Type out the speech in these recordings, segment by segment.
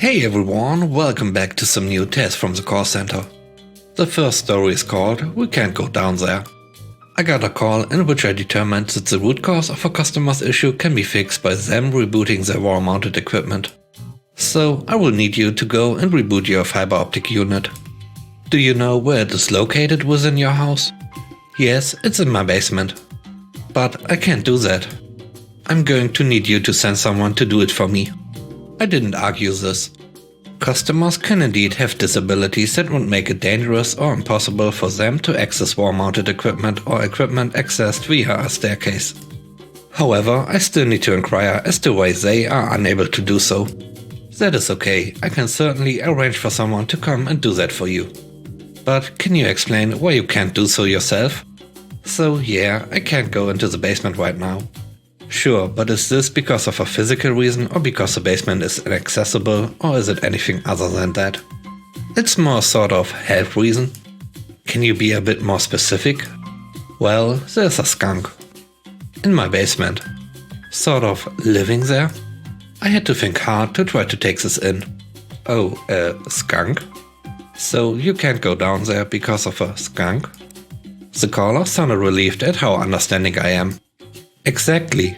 Hey everyone, welcome back to some new tests from the call center. The first story is called "We Can't Go Down There." I got a call in which I determined that the root cause of a customer's issue can be fixed by them rebooting their wall-mounted equipment. So I will need you to go and reboot your fiber optic unit. Do you know where it is located within your house? Yes, it's in my basement. But I can't do that. I'm going to need you to send someone to do it for me. I didn't argue this. Customers can indeed have disabilities that would make it dangerous or impossible for them to access wall-mounted equipment or equipment accessed via a staircase. However, I still need to inquire as to why they are unable to do so. That is okay, I can certainly arrange for someone to come and do that for you. But can you explain why you can't do so yourself? So yeah, I can't go into the basement right now. Sure, but is this because of a physical reason or because the basement is inaccessible, or is it anything other than that? It's more sort of health reason. Can you be a bit more specific? Well, there's a skunk. In my basement. Sort of living there? I had to think hard to try to take this in. Oh, skunk? So you can't go down there because of a skunk? The caller sounded relieved at how understanding I am. Exactly.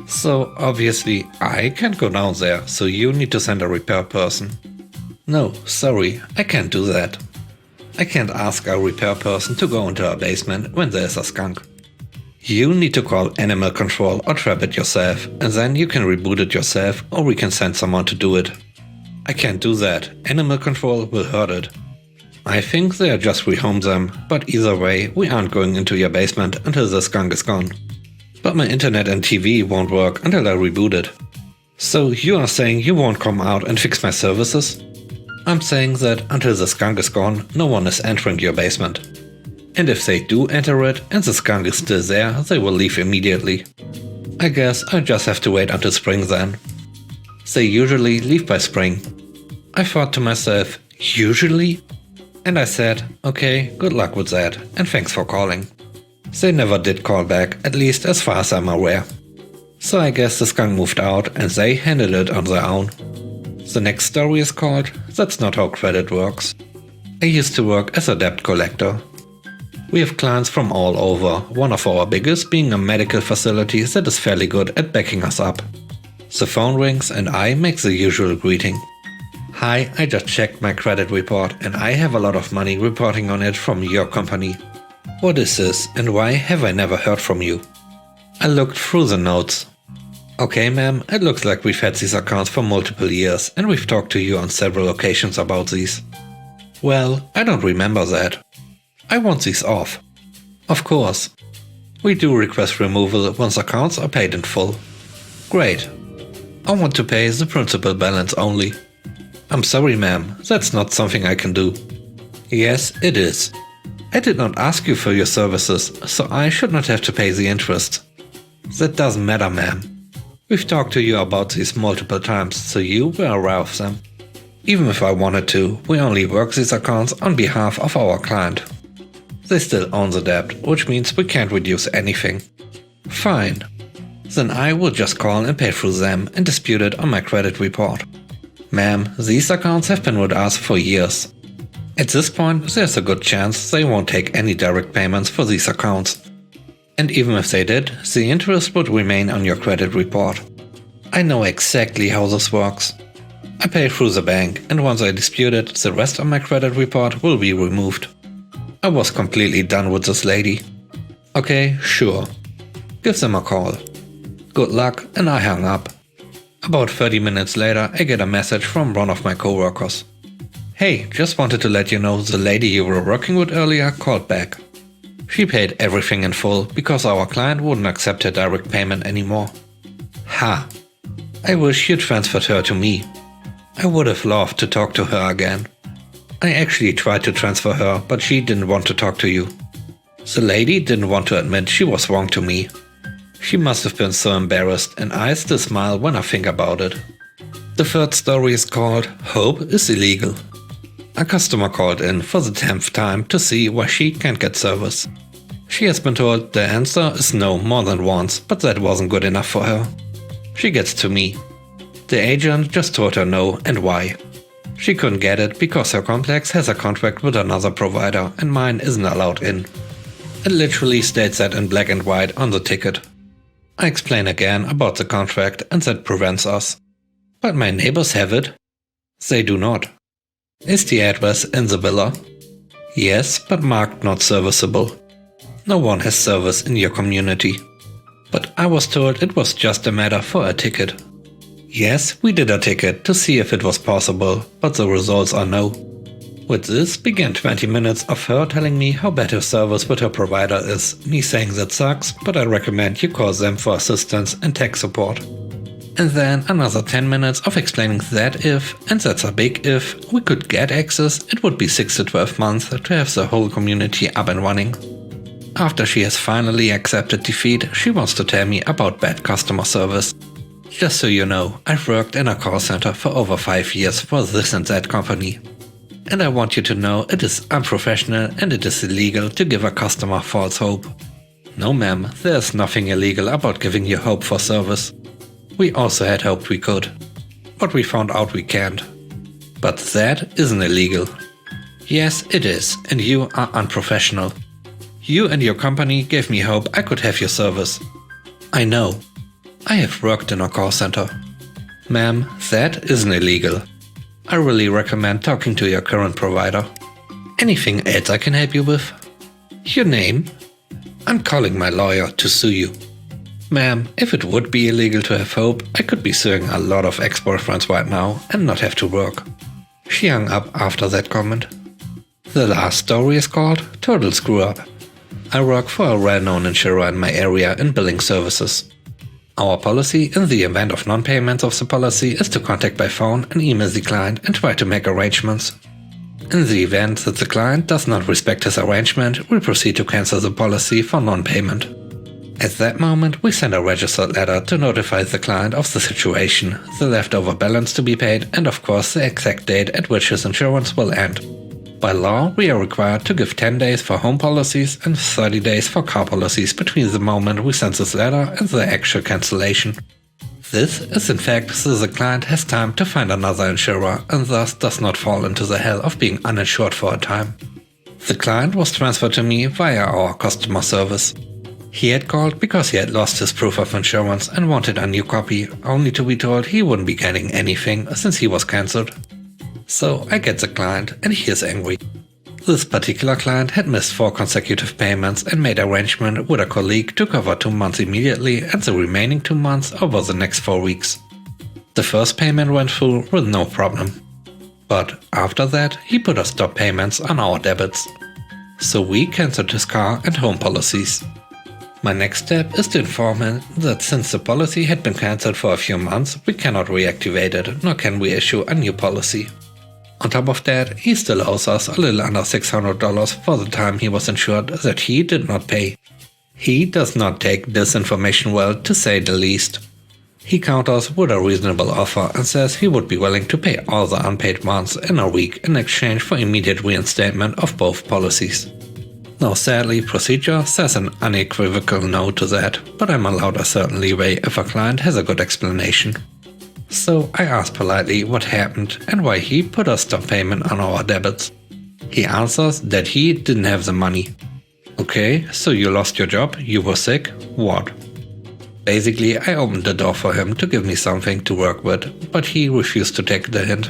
So obviously I can't go down there, so you need to send a repair person. No, sorry, I can't do that. I can't ask a repair person to go into a basement when there's a skunk. You need to call animal control or trap it yourself, and then you can reboot it yourself, or we can send someone to do it. I can't do that, animal control will hurt it. I think they'll just rehome them, but either way, we aren't going into your basement until the skunk is gone. But my internet and TV won't work until I reboot it. So you are saying you won't come out and fix my services? I'm saying that until the skunk is gone, no one is entering your basement. And if they do enter it and the skunk is still there, they will leave immediately. I guess I just have to wait until spring then. They usually leave by spring. I thought to myself, usually? And I said, okay, good luck with that, and thanks for calling. They never did call back, at least as far as I'm aware. So I guess the skunk moved out and they handled it on their own. The next story is called "That's Not How Credit Works." I used to work as a debt collector. We have clients from all over, one of our biggest being a medical facility that is fairly good at backing us up. The phone rings and I make the usual greeting. Hi, I just checked my credit report and I have a lot of money reporting on it from your company. What is this and why have I never heard from you? I looked through the notes. Okay ma'am, it looks like we've had these accounts for multiple years and we've talked to you on several occasions about these. Well, I don't remember that. I want these off. Of course. We do request removal once accounts are paid in full. Great. I want to pay the principal balance only. I'm sorry ma'am, that's not something I can do. Yes, it is. I did not ask you for your services, so I should not have to pay the interest. That doesn't matter, ma'am. We've talked to you about these multiple times, so you were aware of them. Even if I wanted to, we only work these accounts on behalf of our client. They still own the debt, which means we can't reduce anything. Fine. Then I will just call and pay through them and dispute it on my credit report. Ma'am, these accounts have been with us for years. At this point, there's a good chance they won't take any direct payments for these accounts. And even if they did, the interest would remain on your credit report. I know exactly how this works. I pay through the bank, and once I dispute it, the rest of my credit report will be removed. I was completely done with this lady. Okay, sure. Give them a call. Good luck, and I hung up. About 30 minutes later, I get a message from one of my coworkers. Hey, just wanted to let you know the lady you were working with earlier called back. She paid everything in full because our client wouldn't accept her direct payment anymore. Ha! I wish you transferred her to me. I would have loved to talk to her again. I actually tried to transfer her, but she didn't want to talk to you. The lady didn't want to admit she was wrong to me. She must have been so embarrassed, and I still smile when I think about it. The third story is called "Hope is Illegal." A customer called in for the 10th time to see why she can't get service. She has been told the answer is no more than once, but that wasn't good enough for her. She gets to me. The agent just told her no and why. She couldn't get it because her complex has a contract with another provider and mine isn't allowed in. It literally states that in black and white on the ticket. I explain again about the contract and that prevents us. But my neighbors have it. They do not. Is the address in the villa? Yes, but marked not serviceable. No one has service in your community. But I was told it was just a matter for a ticket. Yes, we did a ticket to see if it was possible, but the results are no. With this began 20 minutes of her telling me how bad her service with her provider is, me saying that sucks, but I recommend you call them for assistance and tech support. And then another 10 minutes of explaining that if, and that's a big if, we could get access, it would be 6 to 12 months to have the whole community up and running. After she has finally accepted defeat, she wants to tell me about bad customer service. Just so you know, I've worked in a call center for over 5 years for this and that company. And I want you to know it is unprofessional and it is illegal to give a customer false hope. No ma'am, there's nothing illegal about giving you hope for service. We also had hoped we could, but we found out we can't. But that isn't illegal. Yes, it is, and you are unprofessional. You and your company gave me hope I could have your service. I know. I have worked in a call center. Ma'am, that isn't illegal. I really recommend talking to your current provider. Anything else I can help you with? Your name? I'm calling my lawyer to sue you. Ma'am, if it would be illegal to have hope, I could be suing a lot of ex-boyfriends right now and not have to work. She hung up after that comment. The last story is called Total Screw Up. I work for a well-known insurer in my area in billing services. Our policy in the event of non-payment of the policy is to contact by phone and email the client and try to make arrangements. In the event that the client does not respect his arrangement, we proceed to cancel the policy for non-payment. At that moment, we send a registered letter to notify the client of the situation, the leftover balance to be paid, and of course the exact date at which his insurance will end. By law, we are required to give 10 days for home policies and 30 days for car policies between the moment we send this letter and the actual cancellation. This is in fact so the client has time to find another insurer and thus does not fall into the hell of being uninsured for a time. The client was transferred to me via our customer service. He had called because he had lost his proof of insurance and wanted a new copy, only to be told he wouldn't be getting anything since he was cancelled. So I get the client and he is angry. This particular client had missed 4 consecutive payments and made arrangement with a colleague to cover 2 months immediately and the remaining 2 months over the next 4 weeks. The first payment went through with no problem. But after that, he put a stop payments on our debits. So we cancelled his car and home policies. My next step is to inform him that since the policy had been cancelled for a few months, we cannot reactivate it, nor can we issue a new policy. On top of that, he still owes us a little under $600 for the time he was insured that he did not pay. He does not take this information well, to say the least. He counters with a reasonable offer and says he would be willing to pay all the unpaid months in a week in exchange for immediate reinstatement of both policies. Now sadly, procedure says an unequivocal no to that, but I'm allowed a certain leeway if a client has a good explanation. So I asked politely what happened and why he put a stop payment on our debits. He answers that he didn't have the money. Okay, so you lost your job, you were sick, what? Basically, I opened the door for him to give me something to work with, but he refused to take the hint.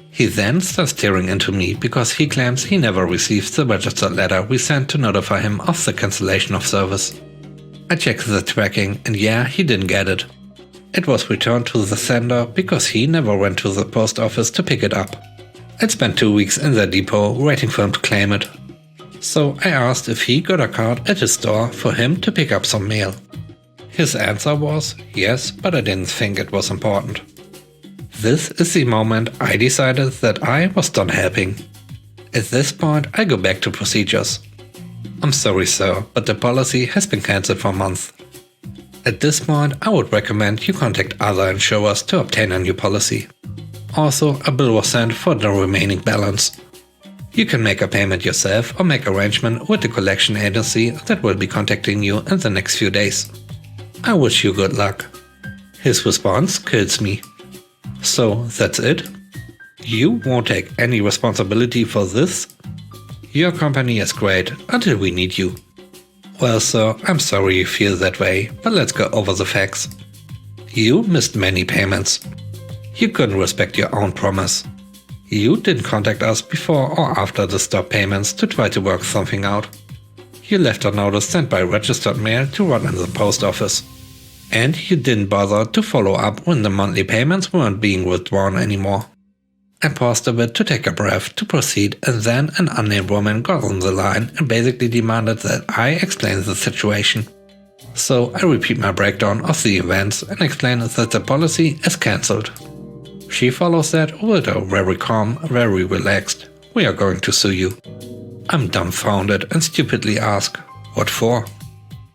He then starts tearing into me because he claims he never received the registered letter we sent to notify him of the cancellation of service. I checked the tracking and yeah, he didn't get it. It was returned to the sender because he never went to the post office to pick it up. I'd spent 2 weeks in the depot waiting for him to claim it. So I asked if he got a card at his store for him to pick up some mail. His answer was yes, but I didn't think it was important. This is the moment I decided that I was done helping. At this point, I go back to procedures. I'm sorry sir, but the policy has been cancelled for months. At this point, I would recommend you contact other insurers to obtain a new policy. Also, a bill was sent for the remaining balance. You can make a payment yourself or make arrangement with the collection agency that will be contacting you in the next few days. I wish you good luck. His response kills me. So that's it? You won't take any responsibility for this? Your company is great until we need you. Well, sir, I'm sorry you feel that way, but let's go over the facts. You missed many payments. You couldn't respect your own promise. You didn't contact us before or after the stop payments to try to work something out. You left a notice sent by registered mail to run in the post office. And you didn't bother to follow up when the monthly payments weren't being withdrawn anymore. I paused a bit to take a breath to proceed, and then an unnamed woman got on the line and basically demanded that I explain the situation. So I repeat my breakdown of the events and explain that the policy is cancelled. She follows that with a very calm, very relaxed, "We are going to sue you." I'm dumbfounded and stupidly ask, "What for?"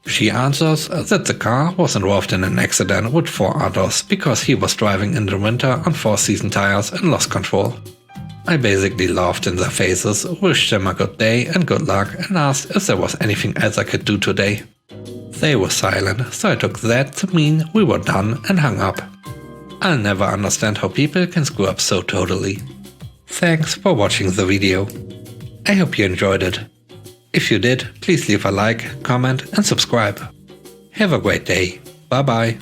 She answers that the car was involved in an accident with 4 others because he was driving in the winter on 4-season tires and lost control. I basically laughed in their faces, wished them a good day and good luck, and asked if there was anything else I could do today. They were silent, so I took that to mean we were done and hung up. I'll never understand how people can screw up so totally. Thanks for watching the video. I hope you enjoyed it. If you did, please leave a like, comment and subscribe. Have a great day. Bye bye.